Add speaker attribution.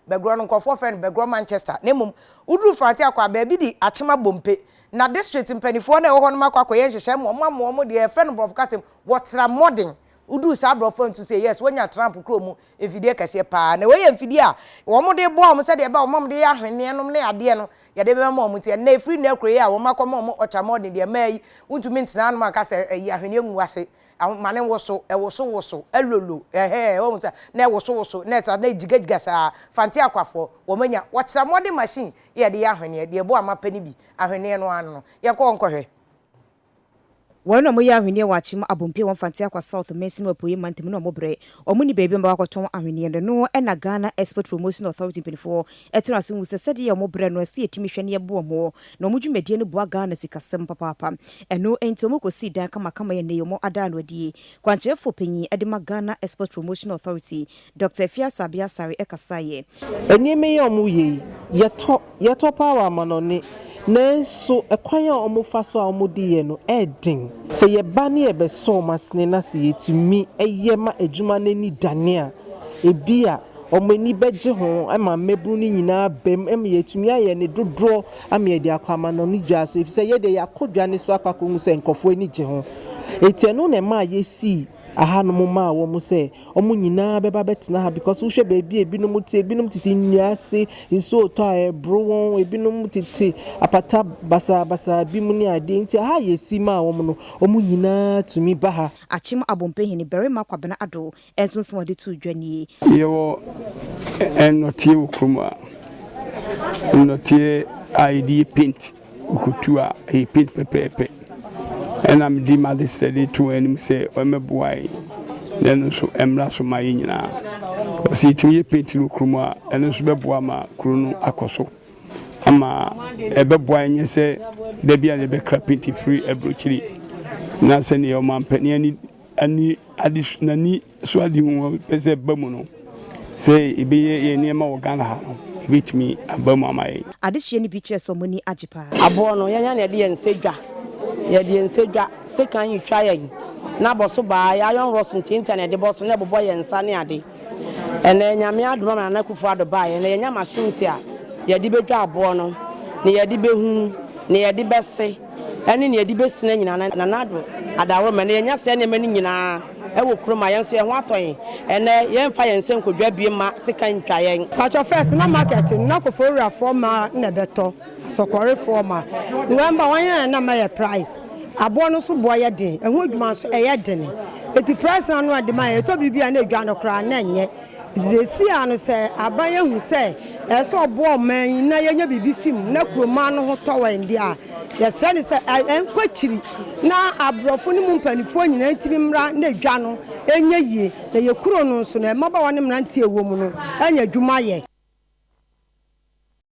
Speaker 1: begro no nkofo friend begro Manchester nemum uduru Franti akwa ba bi di Akyem Abompe na district mpanifo na ewo no makwakoye nhyehyɛ mo de friend brof kasem what's modern udu sa brofo to say yes when ya Trump kromu efidie kese pa na we ye mfidie a wo mo de bo mo se de ba wo mo de ya hwene no ne ade no ya de be mo tie na efiri na akroye a wo makoma mo ocha modern de mai untumi ntina no maka se ya hwene nguase mane woso woso elolo wo mo se na woso na ta na jigajiga sa Fanti akwafo wo manya what's modern machine ya de ya hwene de bo amapani bi ahwene no ano ye ko nkohwe
Speaker 2: Wano mo ya ahwene wa Akyem Abompe won Fanti akwa South Mesimo Poye Mantem no mobre omuni baby mba wakoton ahwene no na Ghana Export Promotion Authority penifo etira so wuse sede ye mobre no asi etimi hwene ye bo mo na omudwumedie no boa Ghana sikasem papa eno ento mokosi dan kama ye ne yomo ada no die kwanchefo panyi edema Ghana Export Promotion Authority Dr. ASABEA ekasaye
Speaker 3: enime ye omu ye to power manone Nenso ekwanya omufa so a omudi no edin se ye ba ne ye be so masne na se yetumi eyema adwuma nani dane a ebia omani beje ho ama mebru ni nyina bem em yetumi aye ne dodro ama ye de akwama no ni gya so efise ye de yakodwa ne so akwakongu se nkofo ani gye ho etienu ne ma ye si aha no ma wo mu se omu nyina beba betina ha because wo hwe baby ebinom tie ebinom titi nnuase nso to a bro won ebinom titi apata basa bimu ni ade nti ha yesi ma wo mu no omu nyina tumi ba ha
Speaker 2: Akyem Abompe hini berima kwabena ado enso nso de tu dwanie
Speaker 4: yewo enotie ukruma enotie ID paint ukutua paint pepe and I'm demanding steady to him say, I'm a boy. Then so emra so my nyina. See to ye paint no kruma and so be boama krunu akoso. Ama ebe boy nye say de bia de be crapity free ebrochiri. Na se ne o man pani ani additional ni so adi hu pese bamu no. Say ibe ye niema wo Ghana ha no. With me abamu amaye.
Speaker 2: Adihye ni picture so moni ajipa.
Speaker 5: Abo no yanya na de ensedwa. Ye de ensedwa sekan yi twa yen. Na boso ba ya yon rosun ti internet de boso na bobo ye nsa ne ade. Ene nyame adoma na na kufu ado ba ye na ye nya machine si a ye de bedwa abo no. Ne ye de behu, ne ye de bese. Ene ne ye de besina nyina na nado adawo me ne ye nya se ne mani nyina. Ewo kroma yen so ye ho atoyen ene ye mfa yen se nkodwa bie ma sekan twa yen
Speaker 6: pacho first na market na ko for forma na beto sokore forma nwamba wan na ma price abo no so boye den eho adwuma so eye den eti price na no ade ma ye to bibia na adwa no kra na nye zesi anu se abaye hu se e so bo man na ye nya bibi film na kroma no ho towen dia ya sani se enkwachiri na abrofo ni mpanifo nyina ntimi mra na adwa no enye yie na ye kuro no so na maba wone mra ntie wo mu no anya dwuma ye